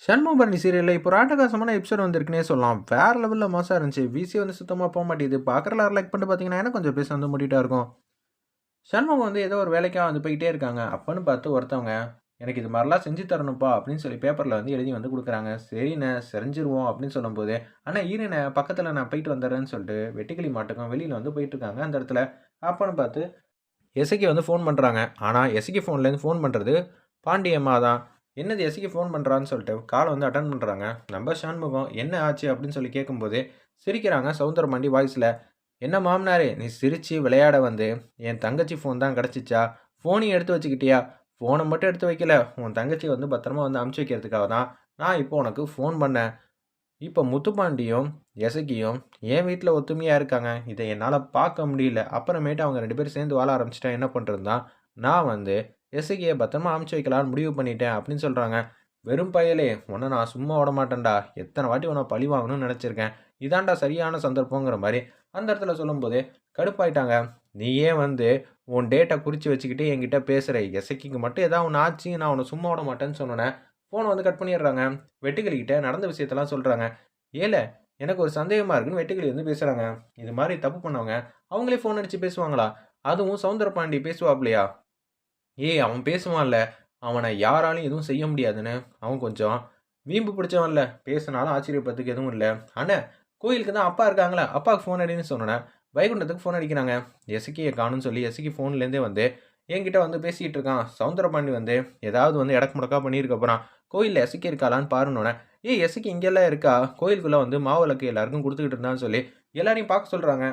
சண்முகபரணி சீரியல்ல இப்போ ஒரு அட்டகாசமான எபிசோட் வந்திருக்குன்னே சொல்லலாம். வேற லெவல்ல மாஸா இருந்துச்சு. விசி வந்து சுத்தமா போமாட்டேங்குது. பார்க்குற எல்லாரும் லைக் பண்ணிட்டு பார்த்தீங்கன்னா, எனக்கு கொஞ்சம் பேச வந்து மூடிட்டா இருக்கும். சண்முகம் வந்து ஏதோ ஒரு வேலைக்கா வந்து போயிட்டே இருக்காங்க. அப்பன்னு பார்த்து ஒருத்தவங்க, "எனக்கு இது மாரிலாம் செஞ்சு தரணும்ப்பா" அப்படின்னு சொல்லி பேப்பர்ல வந்து எழுதி வந்து குடுக்குறாங்க. "சரிண்ணே, செஞ்சுருவோம்" அப்படின்னு சொல்லும்போது, "அண்ணா இருண்ணே, பக்கத்துல நான் போயிட்டு வந்துர்றேன்னு" சொல்லிட்டு வெட்டுக்கிளி மாட்டுக்கும் வெளியில வந்து போயிட்டுருக்காங்க அந்த இடத்துல. அப்பன்னு பார்த்து எசக்கி வந்து ஃபோன் பண்றாங்க. ஆனா, எசக்கி ஃபோன்லேருந்து ஃபோன் பண்றது பாண்டியம்மா தான். என்னது எசக்கி ஃபோன் பண்றான்னு சொல்லிட்டு கால வந்து அட்டெண்ட் பண்றாங்க. நம்ம ஷண்முகம், "என்ன ஆச்சு?" அப்படின்னு சொல்லி கேட்கும்போது, சிரிக்கிறாங்க சவுந்தரபாண்டி வாய்ஸ்ல. "என்ன மாமனாரே, நீ சிரிச்சு விளையாட வந்து, என் தங்கச்சி ஃபோன் தான் கிடைச்சிச்சா? ஃபோனையும் எடுத்து வச்சுக்கிட்டியா? ஃபோன மட்டும் எடுத்து வைக்கல, உன் தங்கச்சிய வந்து பத்திரமா வந்து அனுப்பிச்சு வைக்கிறதுக்காக தான், நான் இப்போ உனக்கு ஃபோன் பண்ணேன். இப்ப முத்துப்பாண்டியும், எசக்கியும் என் வீட்ல ஒத்துமையா இருக்காங்க. இத என்னால பார்க்க முடியல. அப்புறமேட்டு அவங்க 2 பேரும் சேர்ந்து வாழ ஆரம்பிச்சுட்டா என்ன பண்றதுன்னு தான், நான் வந்து எசக்கிய பத்திரமா அனுப்பிச்சு வைக்கலான்னு முடிவு பண்ணிட்டேன்" அப்படின்னு சொல்றாங்க. "வெறும் பயலே! உன்ன நான் சும்மா விடமாட்டேன்டா. எத்தன வாட்டி உன்ன பழி வாங்கணும்னு நெனச்சிருக்கேன். இதான்டா சரியான சந்தர்ப்பங்கிற மாரி அந்த இடத்துல சொல்லும்போது கடுப்பாயிட்டாங்க. "நீயே வந்து உன் டேட்ட குறிச்சு வச்சுக்கிட்டு என்கிட்ட பேசுற. எசக்கிக்கு மட்டும் ஏதாவது ஒண்ணு ஆச்சு, நான் உன்ன சும்மா விடமாட்டேன்னு" சொன்னோனே, ஃபோன வந்து கட் பண்ணிடுறாங்க. வெட்டுக்கிளிகிட்ட நடந்த விஷயத்தெல்லாம் சொல்றாங்க. "ஏல, எனக்கு ஒரு சந்தேகமா இருக்குன்னு" வெட்டுக்கிளி வந்து பேசுறாங்க. இது மாரி தப்பு பண்ணவங்க, அவங்களே ஃபோன் அடிச்சு பேசுவாங்களா? அதுவும் சவுந்தரபாண்டி பேசுவாப்லயா? "ஏய், அவன் பேசுவான்ல. அவன யாராலயும் எதுவும் செய்ய முடியாதுன்னு" அவன் கொஞ்சம் வீம்பு பிடிச்சவன்ல. பேசுனாலும் ஆச்சரியப்படுறதுக்கு எதுவும் இல்ல. "அண்ணே, கோயிலுக்கு தான் அப்பா இருக்காங்கல்ல, அப்பாவுக்கு ஃபோன் அடின்னு" சொன்னோனே, வைகுண்டத்துக்கு ஃபோன் அடிக்கிறாங்க. எசக்கிய காணோம்னு சொல்லி எசக்கி ஃபோன்லேருந்தே வந்து என்கிட்ட வந்து பேசிட்டு இருக்கான். சவுந்தரபாண்டி வந்து ஏதாவது வந்து எடக்கு முடக்கா பண்ணியிருக்க போறான். கோயில்ல எசக்கி இருக்காளான்னு பாருன்னோனே, "ஏய், எசக்கி இங்கலாம் இருக்கா. கோயிலுக்குள்ள வந்து மாவிளக்கு எல்லாருக்கும் குடுத்துக்கிட்டு இருந்தான்னு" சொல்லி எல்லாரையும் பார்க்க சொல்றாங்க.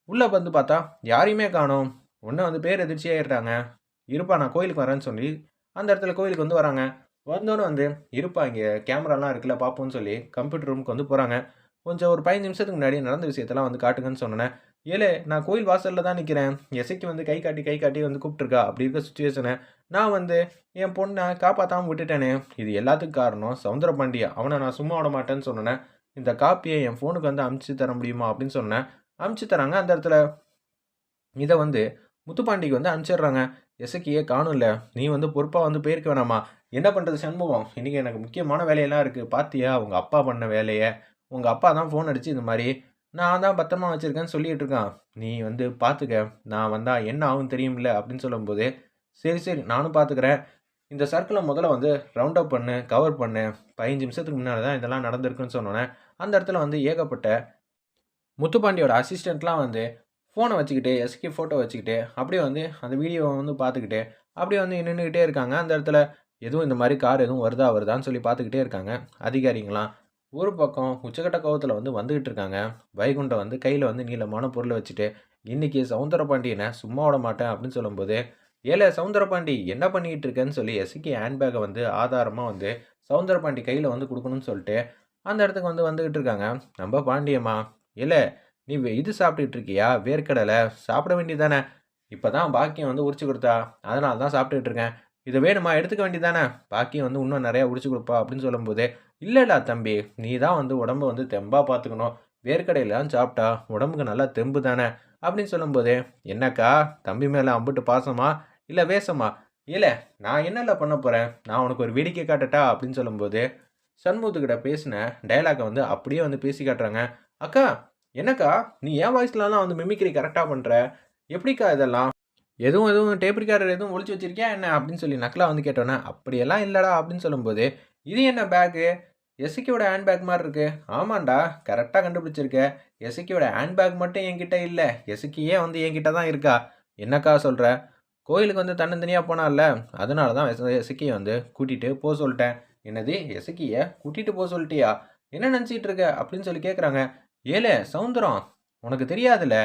உள்ள வந்து பார்த்தா, யாரையுமே காணோம். உடனே வந்து பேர் எதிர்ச்சியா ஏறுறாங்க. "இருப்பா, நான் கோயிலுக்கு வரேன்னு" சொல்லி, அந்த இடத்துல கோயிலுக்கு வந்து வராங்க. வந்தோனே வந்து, "இருப்பா, இங்க கேமராலாம் இருக்குல்ல பார்ப்போம்ன்னு" சொல்லி கம்ப்யூட்டர் ரூமுக்கு வந்து போறாங்க. கொஞ்சம் ஒரு 15 நிமிஷத்துக்கு முன்னாடி நடந்த விஷயத்தெல்லாம் வந்து காட்டுங்கன்னு சொன்னோனே, "ஏலே, நான் கோயில் வாசல்ல தான் நிக்கிறேன். எசக்கி வந்து கை காட்டி, கை காட்டி வந்து கூப்பிட்டுருக்கா. அப்படி இருக்க சிச்சுவேஷன நான் வந்து என் பொண்ண காப்பாத்தாம விட்டுட்டேனே. இது எல்லாத்துக்கும் காரணம் சவுந்தரபாண்டி. அவன நான் சும்மா விட மாட்டேன்னு" சொன்னோனே, "இந்த காப்பிய என் ஃபோனுக்கு வந்து அனுப்பிச்சு தர முடியுமா?" அப்படின்னு சொன்னேன். அனுப்பிச்சு தராங்க. அந்த இடத்துல இத வந்து முத்துப்பாண்டிக்கு வந்து அனுப்பிச்சிடுறாங்க. "எசக்கிய காணோம்ல. நீ வந்து பொறுப்பா வந்து போயிருக்க வேணாமா?" "என்ன பண்றது சண்முகம்? இன்னைக்கு எனக்கு முக்கியமான வேலையெல்லாம் இருக்கு. பார்த்தியா உங்க அப்பா பண்ண வேலைய? உங்க அப்பா தான் ஃபோன் அடிச்சு இந்த மாரி, நான் தான் பத்திரமா வச்சிருக்கேன்னு சொல்லிட்டு இருக்கான். நீ வந்து பார்த்துக்க. நான் வந்தா என்ன ஆகும்னு தெரியும்ல" அப்படின்னு சொல்லும்போது, "சரி, சரி, நானும் பார்த்துக்கிறேன். இந்த சர்க்கிள முதல்ல வந்து ரவுண்ட் அப் பண்ணு, கவர் பண்ணு. 15 நிமிஷத்துக்கு முன்னாடி தான் இதெல்லாம் நடந்திருக்குன்னு" சொன்னோனே, அந்த இடத்துல வந்து ஏகப்பட்ட முத்துப்பாண்டியோட அசிஸ்டன்ட்லாம் வந்து ஃபோன வச்சுக்கிட்டு, எஸ்கே ஃபோட்டோ வச்சுக்கிட்டு, அப்படியே வந்து அந்த வீடியோவ வந்து பார்த்துக்கிட்டு, அப்படியே வந்து நின்னுகிட்டே இருக்காங்க. அந்த இடத்துல எதுவும் இந்த மாரி கார் எதுவும் வருதான்னு சொல்லி பார்த்துக்கிட்டே இருக்காங்க, அதிகாரிங்கலாம். ஒரு பக்கம் உச்சக்கட்ட கோவத்துல வந்து வந்துகிட்டு இருக்காங்க. வைகுண்டம் வந்து கையில வந்து நீளமான பொருள வச்சுட்டு, "இன்னைக்கு சவுந்தரபாண்டியன சும்மா விட மாட்டேன்" அப்படின்னு சொல்லும்போது, "ஏலே சவுந்தரபாண்டி, என்ன பண்ணிக்கிட்டு இருக்கன்னு" சொல்லி எஸ்கே ஹேண்ட் பேக்க வந்து ஆதாரமா வந்து சவுந்தரபாண்டி கையில வந்து குடுக்கணும்னு சொல்லிட்டு, அந்த இடத்துக்கு வந்து வந்துகிட்டு இருக்காங்க. நம்ம பாண்டியம்மா, "ஏலே, நீ இது சாப்பிட்டுட்டு இருக்கியா? வேர்க்கடல. சாப்பிட வேண்டியது தானே? இப்ப தான் பாக்கியம் வந்து உரிச்சு குடுத்தா. அதனால தான் சாப்பிட்டுட்டு இருக்கேன். இது வேணுமா? எடுத்துக்க வேண்டியது தானே? பாக்கியம் வந்து இன்னும் நெறையா உரிச்சு குடுப்பா" அப்படின்னு சொல்லும்போது, "இல்லடா தம்பி, நீ தான் வந்து உடம்ப வந்து தெம்பா பார்த்துக்கணும். வேர்க்கடைலாம் சாப்பிட்டா உடம்புக்கு நல்லா தெம்பு தானே" அப்படின்னு சொல்லும்போது, "என்னக்கா, தம்பி மேல அம்புட்டு பாசமா? இல்ல வேஷமா? ஏலே, நான் என்னல பண்ண போறேன்? நான் உனக்கு ஒரு வேடிக்கை காட்டட்டா?" அப்படின்னு சொல்லும்போது, சண்முகத்துக்கிட்ட பேசின டயலாக்க வந்து அப்படியே வந்து பேசி காட்டுறாங்க. "அக்கா, என்னக்கா, நீ என் வாய்ஸ்லலாம் வந்து மிமிக்ரி கரெக்ட்டா பண்ற. எப்படிக்கா இதெல்லாம்? எதுவும் எதுவும் டேப் ரிக்கார்டர் எதுவும் ஒளிச்சு வச்சிருக்கியா என்ன?" அப்படின்னு சொல்லி நக்கலா வந்து கேட்டோன்னே, "அப்படியெல்லாம் இல்லடா" அப்படின்னு சொல்லும்போது, "இது என்ன பேக்கு? எசக்கியோட ஹேண்ட் பேக் மாரி இருக்கு." "ஆமான்டா, கரெக்ட்டா கண்டுபிடிச்சிருக்க. எசக்கியோட ஹேண்ட் பேக் மட்டும் என்கிட்ட இல்ல. எசக்கியே வந்து என்கிட்ட தான் இருக்கா." "என்னக்கா சொல்ற?" "கோயிலுக்கு வந்து தன்னந்தனியா போனால்ல, அதனால தான் எசக்கிய வந்து கூட்டிட்டு சொல்ட்டேன்." "என்னது? எசக்கிய கூட்டிட்டு சொல்ட்டியா? என்ன நெனச்சுக்கிட்டு இருக்க?" அப்படின்னு சொல்லி கேட்குறாங்க. "ஏலே சவுந்தரம், உனக்கு தெரியாதுல்ல.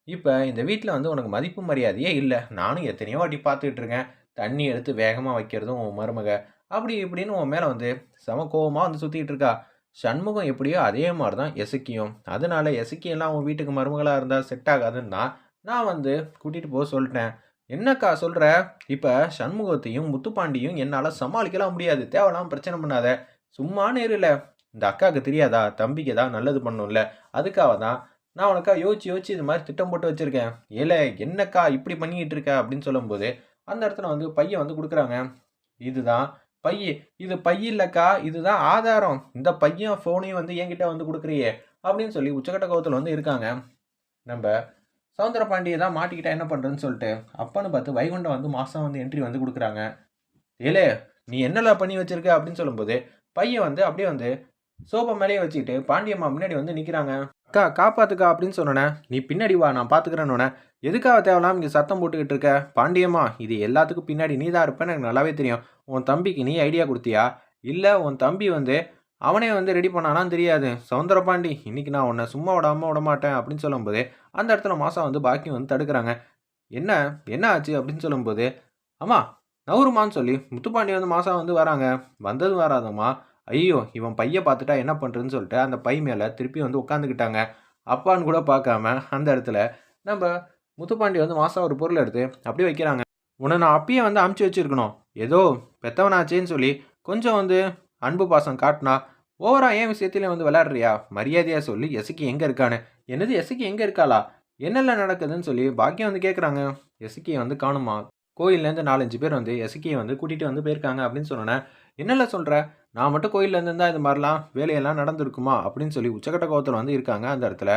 இப்ப இந்த வீட்ல வந்து உனக்கு மதிப்பு மரியாதையே இல்ல. நானும் எத்தனையோ வாட்டி பார்த்துக்கிட்டு இருக்கேன். தண்ணி எடுத்து வேகமா வைக்கிறதும் உன் மருமக. அப்படி இப்படின்னு உன் மேல வந்து செம கோவமா வந்து சுத்திட்டு இருக்கா. சண்முகம் எப்படியோ அதே மாரி தான் எசக்கியும். அதனால எசக்கியெல்லாம் உன் வீட்டுக்கு மருமகளா இருந்தா செட் ஆகாதுன்னு தான் நான் வந்து கூட்டிட்டு சொல்ட்டேன்." "என்னக்கா சொல்ற? இப்ப சண்முகத்தையும், முத்துப்பாண்டியும் என்னால சமாளிக்கலாம் முடியாது. தேவையில்லாம பிரச்சனை பண்ணாத. சும்மான்னு இருல. இந்த அக்காவுக்கு தெரியாதா? தம்பிக்கு ஏதாவது நல்லது பண்ணணும்ல. அதுக்காக தான் நான் உனக்கா யோசிச்சு யோசிச்சு இது மாரி திட்டம் போட்டு வச்சிருக்கேன்." "ஏலே, என்னக்கா இப்படி பண்ணிக்கிட்டு இருக்க?" அப்படின்னு சொல்லும்போது, அந்த இடத்துல வந்து பைய வந்து குடுக்குறாங்க. "இதுதான் பையி. இது பையி இல்லக்கா. இதுதான் ஆதாரம். இந்த பையும், ஃபோனையும் வந்து என்கிட்ட வந்து குடுக்குறியே! அப்படின்னு சொல்லி உச்சக்கட்ட கோவத்துல வந்து இருக்காங்க. நம்ப சௌந்தரபாண்டிய தான் மாட்டிக்கிட்டா என்ன பண்றதுன்னு சொல்லிட்டு, அப்பன்னு பார்த்து வைகுண்டம் வந்து மாசா வந்து என்ட்ரி வந்து குடுக்குறாங்க. "ஏலே! நீ என்னல பண்ணி வச்சிருக்க?" அப்படின்னு சொல்லும்போது, பையன் வந்து அப்படியே வந்து சோபா மேலேயே வச்சுக்கிட்டு பாண்டியம்மா முன்னாடி வந்து நிக்கிறாங்க. "அக்கா காப்பாத்துக்கா" அப்படின்னு சொன்னோனே, "நீ பின்னாடி வா நான் பார்த்துக்கிறேன்னோனே." "எதுக்காக தேவையில்லாம இங்க சத்தம் போட்டுக்கிட்டு இருக்க? பாண்டியம்மா இது எல்லாத்துக்கும் பின்னாடி நீ தான் இருப்பேன்னு எனக்கு நல்லாவே தெரியும். உன் தம்பிக்கு நீ ஐடியா குடுத்தியா? இல்ல உன் தம்பி வந்து அவனே வந்து ரெடி பண்ணானான்னு தெரியாது. சௌந்தரபாண்டி இன்னைக்கு நான் உன்ன சும்மா விடாம விடமாட்டேன்." அப்படின்னு சொல்லும்போது, அந்த இடத்துல மாசா வந்து பாக்கியம் வந்து தடுக்குறாங்க. "என்ன? என்ன ஆச்சு?" அப்படின்னு சொல்லும்போது, "அம்மா நவுருமான்னு" சொல்லி முத்துப்பாண்டி வந்து மாசா வந்து வராங்க. வந்ததும் வராதம்மா, ஐயய்யோ! இவன் பைய பார்த்துட்டா என்ன பண்றதுன்னு சொல்லிட்டு, அந்த பை மேல திருப்பி வந்து உட்காந்துக்கிட்டாங்க. அப்பான்னு கூட பார்க்காம, அந்த இடத்துல நம்ப முத்துப்பாண்டி வந்து மாசா ஒரு பொருள எடுத்து அப்படியே வைக்கிறாங்க. "உன்ன நான் அப்பயே வந்து அனுப்பிச்சு வச்சிருக்கணும். ஏதோ பெத்தவனாச்சேன்னு சொல்லி கொஞ்சம் வந்து அன்பு பாசம் காட்டினா, ஓவரா என் விஷயத்திலயும் வந்து விளையாடுறியா? மரியாதையா சொல்லு எசக்கி எங்க இருக்கான்னு." "என்னது எசக்கி எங்க இருக்காளா? என்னல நடக்குதுன்னு?" சொல்லி பாக்கியம் வந்து கேட்குறாங்க. "எசக்கிய வந்து காணோமா? கோயில்லேருந்து 4, 5 பேர் வந்து எசக்கிய வந்து கூட்டிட்டு வந்து போயிருக்காங்க." அப்படின்னு சொன்னோனே, "என்னல சொல்ற? நான் மட்டும் கோயில்ல இருந்திருந்தா இது மாரிலாம் வேலையெல்லாம் நடந்திருக்குமா?" அப்படின்னு சொல்லி உச்சக்கட்ட கோவத்துல வந்து இருக்காங்க அந்த இடத்துல.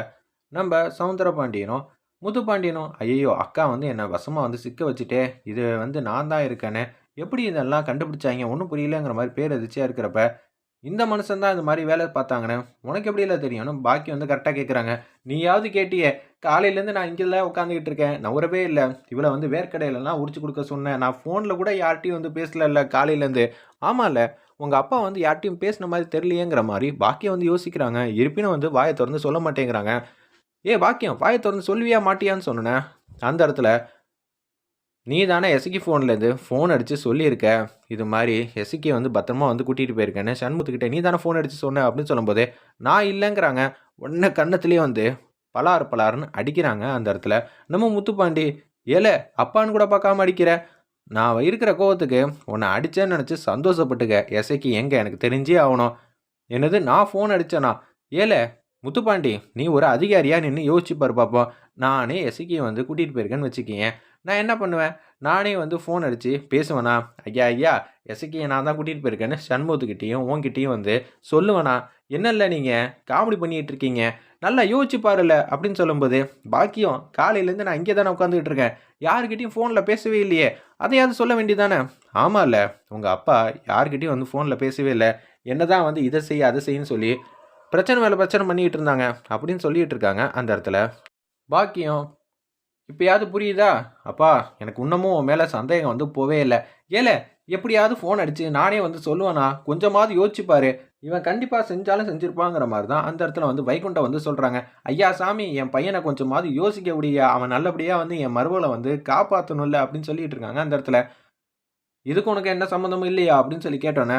நம்ப சௌந்தரபாண்டியனும், முத்துப்பாண்டியனும், "ஐயய்யோ! அக்கா வந்து என்ன வசமா வந்து சிக்க வச்சுட்டே! இது வந்து நான் தான் இருக்கேன்னு, எப்படி இதெல்லாம் கண்டுபிடிச்சாய்ங்க? ஒண்ணும் புரியலங்கிற மாரி பேரதிர்ச்சியா இருக்கிறப்ப, இந்த மனுஷன் தான் இந்த மாரி வேலை பார்த்தாங்கன்னு, உனக்கு எப்படில தெரியும்னு?" பாக்கி வந்து கரெக்ட்டா கேட்குறாங்க. "நீயாவது கேட்டியே! காலையிலேருந்து நான் இங்கேல உட்காந்துக்கிட்டு இருக்கேன். நவுரவே இல்ல. இவள வந்து வேர்க்கடையலாம் உரிச்சு குடுக்க சொன்னேன். நான் ஃபோன்ல கூட யார்ட்டயும் வந்து பேசலல்ல காலையிலேருந்து." "ஆமால்ல. உங்க அப்பா வந்து யார்ட்டயும் பேசின மாரி தெரியலையேங்கிற" மாரி பாக்கியம் வந்து யோசிக்கிறாங்க. இருப்பினும் வந்து வாய தொறந்து சொல்ல மாட்டேங்கிறாங்க. "ஏய் பாக்கியம்! வாய தொறந்து சொல்லுவியா மாட்டியான்னு?" சொன்னோனே, அந்த இடத்துல, "நீ தானே எசக்கி ஃபோன்லேருந்து ஃபோன் அடிச்சு சொல்லியிருக்க. இது மாரி எசக்கிய வந்து பத்திரமா வந்து கூட்டிட்டு போயிருக்கேன்னு சண்முகத்துக்கிட்ட நீ தானே ஃபோன் அடிச்சு சொன்ன." அப்படின்னு சொல்லும்போது, "நான் இல்லங்கிறாங்க." உடனே கன்னத்திலேயே வந்து பலார் பலார்ன்னு அடிக்கிறாங்க அந்த இடத்துல. நம்ம முத்துப்பாண்டி, "ஏலே அப்பான்னு கூட பார்க்காம அடிக்கிற. நான் இருக்கிற கோவத்துக்கு உன்ன அடிச்சேன்னு நெனச்சு சந்தோஷப்பட்டுக்க. எசக்கி எங்க எனக்கு தெரிஞ்சே ஆவணும்." "என்னது நான் ஃபோன் அடிச்சேனா? ஏலே முத்துப்பாண்டி நீ ஒரு அதிகாரியா நின்னு யோசிச்சு பாரு பாப்போம். நானே எசக்கிய வந்து கூட்டிட்டு போயிருக்கேன்னு வச்சுக்கயேன். நான் என்ன பண்ணுவேன்? நானே வந்து ஃபோன் அடிச்சு பேசுவேனா? ஐயா, ஐயா எசக்கிய நான் தான் கூட்டிட்டு போயிருக்கேன்னு சண்முகத்துக்கிட்டயும், உன்கிட்டயும் வந்து சொல்லுவேனா? என்னல்ல நீங்க காமெடி பண்ணிட்டு இருக்கீங்க. நல்லா யோசிச்சு பாருல்ல." அப்படின்னு சொல்லும்போது, "பாக்கியம் காலையிலேருந்து நான் இங்கே தானே உட்காந்துக்கிட்டு இருக்கேன். யார்கிட்டயும் ஃபோன்ல பேசவே இல்லையே. அதையாவது சொல்ல வேண்டியது தானே?" "ஆமால்ல. உங்க அப்பா யார்கிட்டயும் வந்து ஃபோன்ல பேசவே இல்ல. என்னதான் வந்து இத செய், அத செய்ன்னு சொல்லி பிரச்சனை மேல பிரச்சனை பண்ணிட்டு இருந்தாங்க." அப்படின்னு சொல்லிட்டு இருக்காங்க அந்த இடத்துல. பாக்கியம், "இப்பயாவது புரியுதா? அப்பா எனக்கு இன்னமும் உன் மேல சந்தேகம் வந்து போவே இல்ல. ஏலே எப்படியாவது ஃபோன் அடிச்சு நானே வந்து சொல்லுவேனா? கொஞ்சமாவது யோசிச்சு பாரு. இவன் கண்டிப்பா செஞ்சாலும் செஞ்சிருப்பாங்கிற" மாரி தான் அந்த இடத்துல வந்து வைகுண்டம் வந்து சொல்றாங்க. "ஐயா சாமி என் பையன கொஞ்சமாவது யோசிக்க விடுய்யா. அவன் நல்லபடியா வந்து என் மருமகள வந்து காப்பாத்தணும்ல." அப்படின்னு சொல்லிட்டு இருக்காங்க அந்த இடத்துல. "இதுக்கு உனக்கு எந்த சம்மந்தமும் இல்லையா?" அப்படின்னு சொல்லி கேட்டோனே,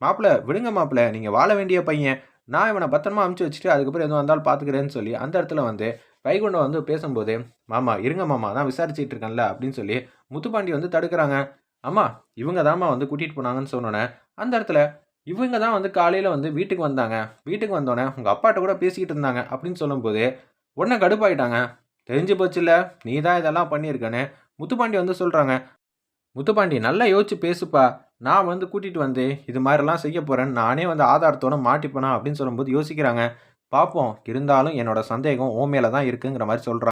"மாப்ள விடுங்க மாப்ள. நீங்க வாழ வேண்டிய பையன். நான் இவன பத்திரமா அனுப்பிச்சு வச்சுட்டு, அதுக்கப்புறம் எதுவா இருந்தாலும் பார்த்துக்கிறேன்னு" சொல்லி அந்த இடத்துல வந்து வைகுண்டம் வந்து பேசும்போது, "மாமா இருங்க மாமா. நான் விசாரிச்சுட்டு இருக்கேன்ல." அப்படின்னு சொல்லி முத்துப்பாண்டி வந்து தடுக்குறாங்க. "அம்மா இவங்க தாம்மா வந்து கூட்டிட்டு போனாங்கன்னு" சொன்னோனே, அந்த இடத்துல இவங்க தான் வந்து காலையில வந்து வீட்டுக்கு வந்தாங்க. வீட்டுக்கு வந்தோனே, "உங்க அப்பாட்ட கூட பேசிக்கிட்டு இருந்தாங்க." அப்படின்னு சொல்லும்போது, உடனே கடுப்பாயிட்டாங்க. "தெரிஞ்சு போச்சுல்ல, நீ தான் இதெல்லாம் பண்ணியிருக்கன்னு." முத்துப்பாண்டி வந்து சொல்றாங்க. "முத்துப்பாண்டி நல்லா யோசிச்சு பேசுப்பா. நான் வந்து கூட்டிட்டு வந்து இது மாரிலாம் செய்ய போறேன்னு நானே வந்து ஆதாரத்தோட மாட்டிப்பேனா?" அப்படின்னு சொல்லும்போது யோசிக்கிறாங்க. "பார்ப்போம். இருந்தாலும் என்னோட சந்தேகம் உன் மேல தான் இருக்குங்கிற" மாரி சொல்றாங்க.